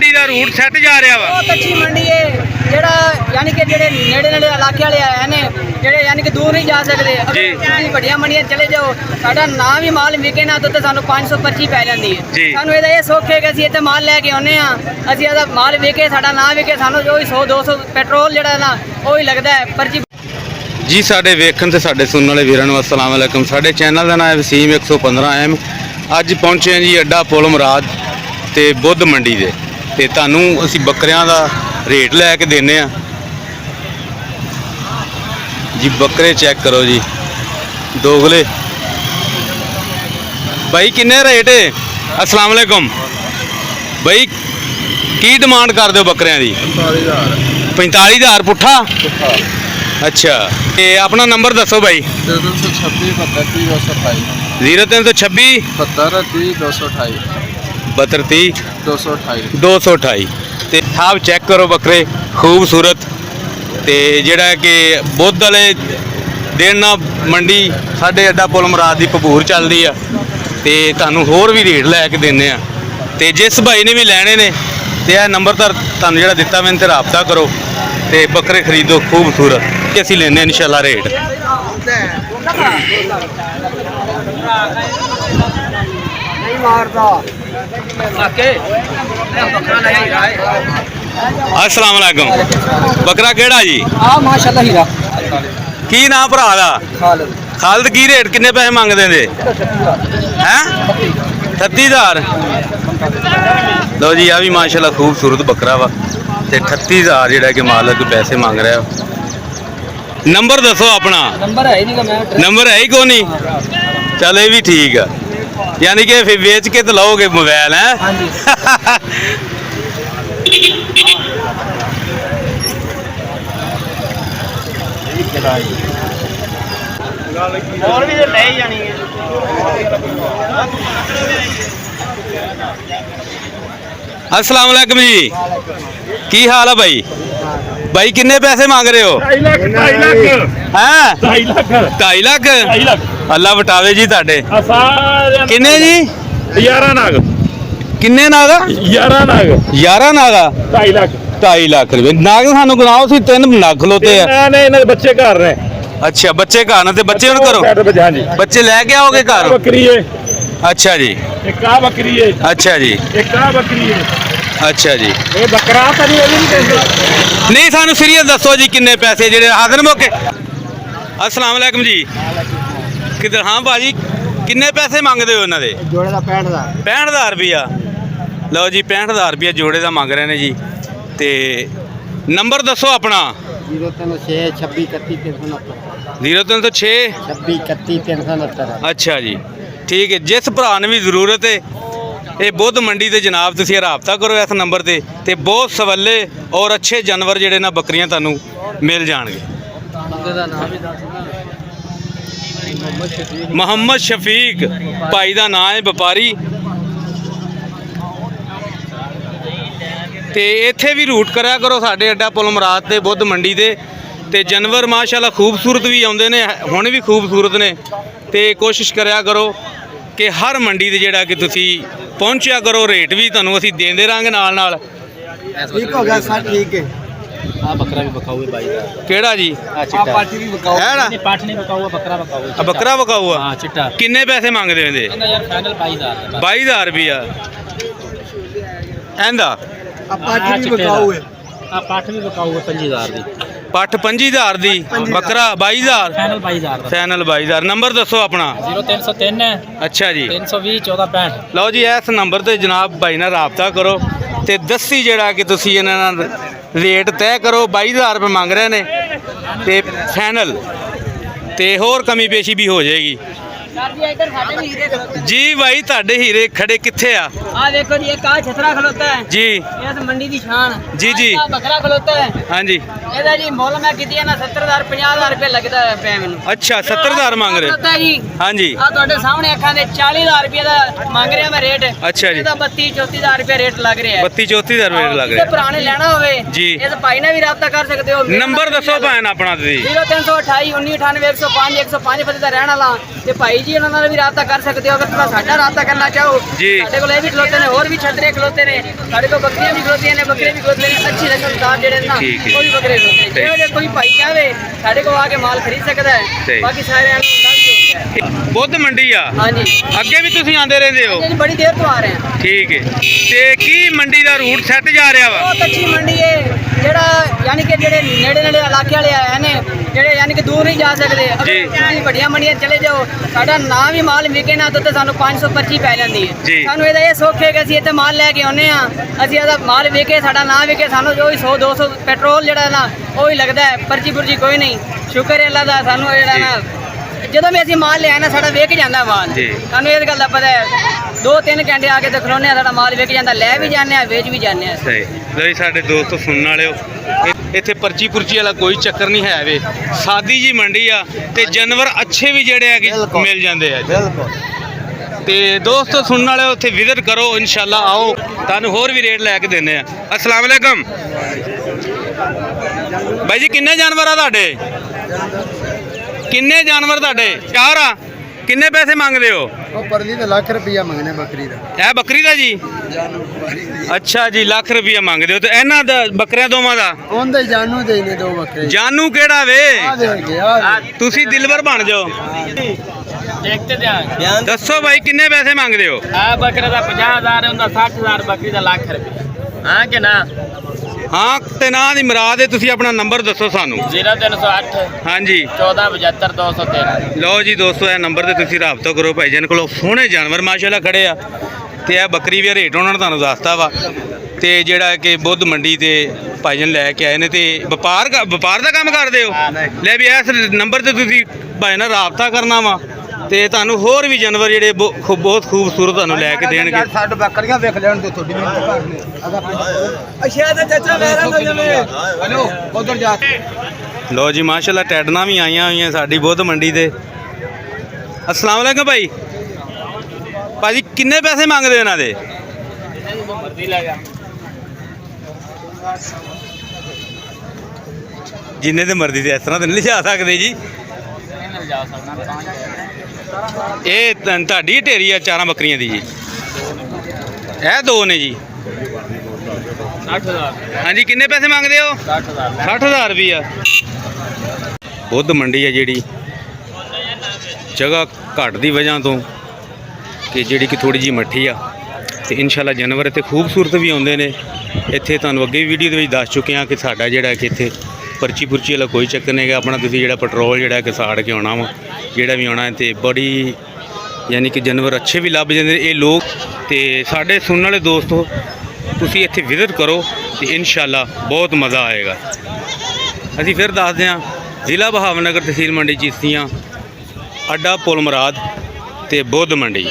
ਮੰਡੀ ਦਾ route set ਜਾ ਰਿਹਾ ਵਾ। ਬਹੁਤ ਅੱਛੀ ਮੰਡੀ ਹੈ ਜਿਹੜਾ ਯਾਨੀ ਕਿ ਜਿਹੜੇ ਨੇੜੇ ਨੇੜੇ ਇਲਾਕੇ ਵਾਲੇ ਆਏ ਨੇ ਜਿਹੜੇ ਯਾਨੀ ਕਿ ਦੂਰ ਨਹੀਂ ਜਾ ਸਕਦੇ। ਤੁਸੀਂ ਵੱਡੀਆਂ ਮੰਡੀਆਂ ਚਲੇ ਜਾਓ ਸਾਡਾ ਨਾ ਵੀ ਮਾਲ ਵਿਕੇ ਨਾ ਤਾਂ ਸਾਨੂੰ 500 ਪਰਚੀ ਪੈ ਜਾਂਦੀ ਹੈ। ਸਾਨੂੰ ਇਹਦਾ ਇਹ ਸੁੱਖ ਹੈ ਕਿ ਅਸੀਂ ਇੱਥੇ ਮਾਲ ਲੈ ਕੇ ਆਉਂਦੇ ਹਾਂ। ਅਸੀਂ ਇਹਦਾ ਮਾਲ ਵਿਕੇ ਸਾਡਾ ਨਾ ਵਿਕੇ ਸਾਨੂੰ ਜੋ 100 200 ਪੈਟਰੋਲ ਜਿਹੜਾ ਨਾ ਉਹ ਹੀ ਲੱਗਦਾ ਹੈ ਪਰਚੀ। ਜੀ ਸਾਡੇ ਵੇਖਣ ਤੇ ਸਾਡੇ ਸੁਣਨ ਵਾਲੇ ਵੀਰਾਂ ਨੂੰ अस्सलाम वालेकुम। ਸਾਡੇ ਚੈਨਲ ਦਾ ਨਾਮ ਹੈ ਵਸੀਮ 115M। ਅੱਜ ਪਹੁੰਚੇ ਹਾਂ ਜੀ ਅੱਡਾ ਪੁਲ ਮੁਰਾਦ ਤੇ ਬੁੱਧ ਮੰਡੀ ਦੇ ਤੇ ਤੁਹਾਨੂੰ ਅਸੀਂ ਬੱਕਰਿਆਂ ਦਾ ਰੇਟ ਲੈ ਕੇ ਦਿੰਨੇ ਆ ਜੀ। ਬੱਕਰੇ ਚੈੱਕ ਕਰੋ ਜੀ ਦੋਗਲੇ भाई किन्ने रेट है? अस्सलाम वालेकुम भाई की डिमांड कर दो बकरियां दी? 45,000 पुट्ठा। अच्छा ते अपना नंबर दसो भाई। 0326 228 ਤੇ ਸਾहब चेक करो बकरे खूबसूरत ते जेड़ा कि बुद्ध वाले दिन मंडी साडे अड्डा पुल मुराद दी भभूर चलदी आ ते तुहानूं होर भी रेट लैके दिंदे आ। ते जिस भाई ने भी लैने ने ते यह नंबर तुहानूं जिहड़ा दित्ता मैं इनते राबता करो ते बकरे खरीदो खूबसूरत ते असीं लैने इंशाअल्लाह रेट। अस्सलाम वालेकुम। बकरा केड़ा जी? माशाअल्लाह हीरा की नाम भरा दा? खालिद। की रेट किन्ने पैसे मंगदे ने? हैं 38,000। लो जी आ भी माशाल्लाह खूबसूरत बकरा वा ते 38,000 जिहड़ा कि मालक पैसे मांग रहा है। नंबर दसो अपना। नंबर है नहीं का नंबर है ही को नहीं। चल ये भी ठीक है यानी कि फिर बेच के तो लोगे मोबाइल है। और भी तो ले जानी है। अस्सलाम वालेकुम जी की हाल है भाई? भाई किन्ने पैसे मांग रहे हो? 2.5 लाख। अल्लाह बटावे जी ताडे। किन्ने जी? 11 नाग। किन्ने नागा? 11 नाग। 11 नागा 2.5 लाख रुपए नाग सानू गिनाओ सी। 3 नाग खलोते हैं। नहीं नहीं बच्चे घर ने। अच्छा बच्चे घर ने ते बच्चे हुण करो हाँ जी बच्चे लेके आओगे घर? बकरी है। अच्छा जी। एक आ बकरी है। अच्छा जी। एक आ बकरी है। अच्छा जी। ये बकरा तो नहीं नहीं सानू सीरियस दसो जी किन्ने पैसे जेडे हाजिर मौके। अस्सलाम वालेकुम जी किधर? हाँ भाजी किन्ने पैसे मंगते हो उन्होंने? जोड़े का 65,000 रुपया। लो जी 65,000 रुपया जोड़े का मंग रहे हैं जी। ते नंबर दसो अपना। 0306 26 31 369 0306 26 31 369। अच्छा जी ठीक है। जिस भरा ने भी जरूरत है ये बुद्ध मंडी ते जनाब तुसीं राबता करो इस नंबर ते बहुत सवले और अच्छे जानवर जिहड़े ना बकरियां तुहानूं मिल जाणगे। मोहम्मद शफीक भाई का नाम है व्यापारी ते इत्थे भी रूट करा करो साडे अड्डा पुल मुराद ते बुद्ध मंडी ते जानवर माशाअल्लाह खूबसूरत भी आउंदे ने हुण भी खूबसूरत ने ते कोशिश करा करो कि हर मंडी ते जिहड़ा कि तुसीं पहुंचा करो रेट भी तुहानूं असीं देंदे रहांगे नाल नाल। ठीक हो गया सर ठीक है। आ बकरा भी बकाऊ है भाई का। केड़ा जी? आ पार्टी भी बकाऊ है ना? पाठ नहीं बकाऊ बकरा बकाऊ। बकरा बकाऊ आ। हां चिट्टा। किन्ने पैसे मंगदे ने? यार फाइनल 22,000। 22,000 रुपया एंदा। आ पार्टी भी बकाऊ है। आ पाठ भी बकाऊ है 25,000 दी। पट्ठ 25,000 दी बकरा 22,000 फाइनल 22,000 दा। फाइनल 22,000। नंबर दसो अपना। 0303 है। अच्छा जी 320 1465। लो जी इस नंबर ते जनाब भाई नाल राबता करो ते दस्सी जेड़ा कि तुसीं इन्हां नाल रेट तय करो। 22,000 रुपये मंग रहे ने ते फाइनल ते होर कमी पेशी भी हो जाएगी। जी भाई ताडे हीरे खड़े कित्थे आ? आ देखो जी एक आ छतरा खलोता है जी ये तो मंडी दी शान। जी जी बकरा खलोता है। हाँ जी ਇਹਦਾ ਜੀ ਮੁੱਲ ਮੈਂ ਕੀਤੀ ਹੈ ਨਾ 70,000 50,000 ਰੁਪਏ ਲੱਗਦਾ ਹੈ ਪਿਆ ਮੈਨੂੰ। अच्छा 70,000 मांग रहे ਖਲੋਤਾ ਜੀ हाँ जी ਆ ਤੁਹਾਡੇ ਸਾਹਮਣੇ ਅੱਖਾਂ ਦੇ 40,000 ਰੁਪਏ ਦਾ ਮੰਗ ਰਿਹਾ ਮੈਂ ਰੇਟ। अच्छा जी ਇਹਦਾ 32 34,000 ਰੁਪਏ ਰੇਟ ਲੱਗ ਰਿਹਾ ਹੈ। 32-34,000 रुपये लग ਜੇ रहे ਪੁਰਾਣੇ ਲੈਣਾ ਹੋਵੇ जी। ਇਸ ਭਾਈ ਨਾਲ ਵੀ ਰਾਬਤਾ ਕਰ ਸਕਦੇ ਹੋ। नंबर दसो भैन अपना तुसीं। 0328 1998 105 105 ਬੰਦੇ ਦਾ ਰਹਿਣ ਵਾਲਾ ਤੇ ਭਾਈ ਜੀ ਉਹਨਾਂ ਨਾਲ ਵੀ ਰਾਬਤਾ ਕਰ ਸਕਦੇ ਹੋ। ਅਗਰ ਤੁਸੀਂ ਸਾਡਾ ਰਾਬਤਾ ਕਰਨਾ ਚਾਹੋ ਜੀ। ਸਾਡੇ ਕੋਲ ਇਹ ਵੀ ਖਲੋਤੇ ਨੇ, ਹੋਰ ਵੀ ਛਤਰੇ ਖਲੋਤੇ ਨੇ, ਸਾਡੇ ਕੋਲ ਬੱਕਰੀਆਂ ਵੀ ਖਲੋਤੀਆਂ ਨੇ, ਬੱਕਰੇ ਵੀ ਖਲੋਤੇ ਨੇ, ਅੱਛੀ ਰਸਮਦਾਰ ਜਿਹੜੇ ਨੇ ਨਾ ਠੀਕ ਹੈ। ਉਹ ਵੀ ਬੱਕਰੇ ਖਲੋਤੇ ਨੇ। ਜੇ ਕੋਈ ਭਾਈ ਚਾਹਵੇ ਸਾਡੇ ਕੋਲ ਆ ਕੇ ਮਾਲ ਖਰੀਦ ਸਕਦਾ ਸਹੀ। ਹੈ। ਬਾਕੀ ਸਾਰਿਆਂ ਨੂੰ ਲੱਗ ਹੋ ਗਿਆ। ਬੁੱਧ ਮੰਡੀ ਆ, ਹਾਂਜੀ ਅੱਗੇ ਵੀ ਤੁਸੀਂ ਆਉਂਦੇ ਰਹਿੰਦੇ ਹੋ? ਜੀ ਬੜੀ ਦੇਰ ਤੋਂ ਆ ਰਹੇ ਹਾਂ। ਠੀਕ ਹੈ। ਤੇ ਕੀ ਮੰਡੀ ਦਾ ਰੂਟ ਸੈੱਟ ਜਾ ਰਿਹਾ ਵਾ? ਬਹੁਤ ਅੱਛੀ ਮੰਡੀ ਹੈ। ਜਿਹੜਾ ਯਾਨੀ ਕਿ ਜਿਹੜੇ ਨੇੜੇ ਨੇੜੇ ਇਲਾਕੇ ਵਾਲੇ ਆਏ ਨੇ, ਜਿਹੜੇ ਯਾਨੀ ਕਿ ਦੂਰ ਨਹੀਂ ਜਾ ਸਕਦੇ, ਅਗਰ ਜੀ। ਤੁਸੀਂ ਵੱਡੀਆਂ ਮੰਡੀਆਂ ਚਲੇ ਜਾਓ, ਸਾਡਾ ਨਾਂ ਵੀ ਮਾਲ ਵਿਕੇ ਨਾ ਤਾਂ ਸਾਨੂੰ 500 ਪਰਚੀ ਪੈ ਜਾਂਦੀ ਜੀ। ਹੈ। ਸਾਨੂੰ ਇਹਦਾ ਇਹ ਸੁੱਖ ਹੈ ਕਿ ਅਸੀਂ ਇੱਥੇ ਮਾਲ ਲੈ ਕੇ ਆਉਂਦੇ ਹਾਂ, ਅਸੀਂ ਇਹਦਾ ਮਾਲ ਵਿਕੇ, ਸਾਡਾ ਨਾਂ ਵਿਕੇ, ਸਾਨੂੰ ਜੋ 100 200 ਪੈਟਰੋਲ ਜਿਹੜਾ ਨਾ ਉਹ ਹੀ ਲੱਗਦਾ ਹੈ, ਪਰਚੀ ਪੁਰਚੀ ਕੋਈ ਨਹੀਂ। ਸ਼ੁਕਰ ਹੈ ਅੱਲਾ ਦਾ, ਸਾਨੂੰ ਜਿਹੜਾ ਨਾ ਜਦੋਂ ਵੀ ਅਸੀਂ ਮਾਲ ਲਿਆ ਨਾ ਸਾਡਾ ਵਿਕ ਜਾਂਦਾ ਮਾਲ। ਜੀ। ਸਾਨੂੰ ਇਸ ਗੱਲ ਦਾ ਪਤਾ ਹੈ, 2-3 ਘੰਟੇ ਆ ਕੇ ਤੇ ਖਲੋਨੇ ਆ, ਸਾਡਾ ਮਾਲ ਵਿਕ ਜਾਂਦਾ, ਲੈ ਵੀ ਜਾਂਦੇ ਆ, ਵੇਚ ਵੀ ਜਾਂਦੇ ਆ। ਸਹੀ। ਲੋ ਜੀ ਸਾਡੇ ਦੋਸਤੋ ਸੁਣਨ ਵਾਲਿਓ, ਇੱਥੇ ਪਰਚੀ ਪੁਰਚੀ ਵਾਲਾ ਕੋਈ ਚੱਕਰ ਨਹੀਂ ਹੈ ਵੇ, ਸਾਦੀ ਜੀ ਮੰਡੀ ਆ ਤੇ ਜਾਨਵਰ ਅੱਛੇ ਵੀ ਜਿਹੜੇ ਹੈਗੇ ਮਿਲ ਜਾਂਦੇ ਆ। ਤੇ ਦੋਸਤੋ ਸੁਣਨ ਵਾਲਿਓ ਉੱਥੇ ਵਿਜ਼ਿਟ ਕਰੋ, ਇਨਸ਼ਾਅੱਲਾ ਆਓ, ਤੁਹਾਨੂੰ ਹੋਰ ਵੀ ਰੇਟ ਲੈ ਕੇ ਦਿੰਦੇ ਆ। अस्सलाम वालेकुम भाई जी, किन्ने जानवर आ ਤੁਹਾਡੇ? किन्ने जानवर ਤੁਹਾਡੇ? 4 ਆ। किन्ने पैसे ਮੰਗਦੇ ਹੋ? ਉਹ ਪਰਲੀ ਤੇ ਲੱਖ ਰੁਪਈਆ ਮੰਗਨੇ ਬੱਕਰੀ ਦਾ। ਇਹ ਬੱਕਰੀ ਦਾ ਜੀ? ਅੱਛਾ ਜੀ, ਲੱਖ ਰੁਪਈਆ ਮੰਗਦੇ ਹੋ ਤੇ ਇਹਨਾਂ ਦਾ ਬੱਕਰਿਆਂ ਦੋਵਾਂ ਦਾ? ਉਹਦੇ ਜਾਨੂ ਦੇ ਨੇ 2 ਬੱਕਰੇ। ਜਾਨੂ ਕਿਹੜਾ ਵੇ? ਆ ਦੇ ਗਿਆ ਤੁਸੀਂ ਦਿਲਵਰ ਬਣ ਜਾਓ। ਦੇਖते ध्यान ਦੱਸੋ ਭਾਈ ਕਿੰਨੇ ਪੈਸੇ ਮੰਗਦੇ ਹੋ? ਆ ਬੱਕਰੇ ਦਾ 50000 ਹੁੰਦਾ, 60000 ਬੱਕਰੀ ਦਾ ਲੱਖ ਰੁਪਏ। ਹਾਂ ਕਿ ਨਾ? ਹਾਂ ਤੇ ਨਾ ਦੀ ਮੁਰਾਦ ਹੈ, ਤੁਸੀਂ ਆਪਣਾ ਨੰਬਰ ਦੱਸੋ ਸਾਨੂੰ। 0308 ਹਾਂਜੀ 1475 213। ਲਓ ਜੀ ਦੋਸਤੋ, ਇਹ ਨੰਬਰ ਤੇ ਤੁਸੀਂ ਰਾਬਤਾ ਕਰੋ ਭਾਈ ਜਾਨ ਕੋਲੋਂ। ਸੋਹਣੇ ਜਾਨਵਰ ਮਾਸ਼ਾਅੱਲਾ ਖੜੇ ਆ ਤੇ ਇਹ ਬੱਕਰੀ ਵੀ ਰੇਟ ਉਹਨਾਂ ਨੇ ਤੁਹਾਨੂੰ ਦੱਸਤਾ ਵਾ। ਤੇ ਜਿਹੜਾ ਕਿ ਬੁੱਧ ਮੰਡੀ ਤੇ ਭਾਈ ਜਾਨ ਲੈ ਕੇ ਆਏ ਨੇ ਤੇ ਵਪਾਰ ਦਾ ਕੰਮ ਕਰਦੇ ਹੋ? ਲੈ ਵੀ ਇਸ ਨੰਬਰ ਤੇ ਤੁਸੀਂ ਭਾਈ ਨਾਲ ਰਾਬਤਾ ਕਰਨਾ ਵਾ ਤੇ ਤੁਹਾਨੂੰ ਹੋਰ ਵੀ ਜਾਨਵਰ ਜਿਹੜੇ ਬਹੁਤ ਖੂਬਸੂਰਤ ਤੁਹਾਨੂੰ ਲੈ ਕੇ ਦੇਣਗੇ। ਸਾਡੇ ਬੱਕਰੀਆਂ ਵੇਖ ਲੈਣ ਤੇ ਤੁਹਾਡੀ ਮਿਹਨਤ ਕਰਨੀ। ਅੱਛਾ ਤੇ ਚਾਚਾ ਮੇਰਾ ਤੋਂ ਜਮੇ ਹਲੋ ਉਧਰ ਜਾ। ਲਓ ਜੀ ਮਾਸ਼ਾਅੱਲਾ ਟੈਡਨਾ ਵੀ ਆਈਆਂ ਹੋਈਆਂ ਸਾਡੀ ਬੁੱਧ ਮੰਡੀ ਤੇ। अस्सलाम वालेकुम भाई। ਭਾਜੀ ਕਿੰਨੇ ਪੈਸੇ ਮੰਗਦੇ ਇਹਨਾਂ ਦੇ? ਜਿੰਨੇ ਦੇ ਮਰਜ਼ੀ ਦੇ, ਇਸ ਤਰ੍ਹਾਂ ਤਾਂ ਨਹੀਂ ਲਿਜਾ ਸਕਦੇ ਜੀ। ਇਹ ਤੁਹਾਡੀ ਢੇਰੀ ਆ 4 ਬੱਕਰੀਆਂ ਦੀ ਜੀ? ਇਹ 2 ਨੇ ਜੀ। 60000। ਹਾਂਜੀ ਕਿੰਨੇ ਪੈਸੇ ਮੰਗਦੇ ਹੋ? 60000। 60000 ਰੁਪਈਆ। ਬੁੱਧ ਮੰਡੀ ਆ ਜਿਹੜੀ ਜਗ੍ਹਾ ਘੱਟ ਦੀ ਵਜ੍ਹਾ ਤੋਂ ਕਿ ਜਿਹੜੀ ਕਿ ਥੋੜੀ ਜੀ ਮੱਠੀ ਆ ਤੇ ਇਨਸ਼ਾਅੱਲਾ ਜਾਨਵਰ ਇੱਥੇ ਖੂਬਸੂਰਤ ਵੀ ਆਉਂਦੇ ਨੇ। ਇੱਥੇ ਤੁਹਾਨੂੰ ਅੱਗੇ ਵੀਡੀਓ ਦੇ ਵਿੱਚ ਦੱਸ ਚੁੱਕੇ ਹਾਂ ਕਿ ਸਾਡਾ ਜਿਹੜਾ ਕਿ ਇੱਥੇ ਪਰਚੀ ਪੁਰਚੀ ਵਾਲਾ ਕੋਈ ਚੱਕਰ ਨਹੀਂ ਹੈਗਾ। ਆਪਣਾ ਤੁਸੀਂ ਜਿਹੜਾ ਪੈਟਰੋਲ ਜਿਹੜਾ ਕਿ ਸਾੜ ਕੇ ਆਉਣਾ ਵਾ, ਜਿਹੜਾ ਵੀ ਆਉਣਾ ਤੇ ਬੜੀ ਯਾਨੀ ਕਿ ਜਾਨਵਰ ਅੱਛੇ ਵੀ ਲੱਭ ਜਾਂਦੇ ਨੇ ਇਹ ਲੋਕ। ਤੇ ਸਾਡੇ ਸੁਣਨ ਵਾਲੇ ਦੋਸਤੋ ਤੁਸੀਂ ਇੱਥੇ ਵਿਜ਼ਿਟ ਕਰੋ ਤੇ ਇਨਸ਼ਾਅੱਲਾ ਬਹੁਤ ਮਜ਼ਾ ਆਏਗਾ। ਅਸੀਂ ਫਿਰ ਦੱਸਦੇ ਹਾਂ, ਜ਼ਿਲ੍ਹਾ ਬਹਾਵਲਨਗਰ, ਤਹਿਸੀਲ ਮੰਡੀ ਚੀਸਤੀਆਂ, ਅੱਡਾ ਪੁਲ ਮੁਰਾਦ ਤੇ ਬੁੱਧ ਮੰਡੀ।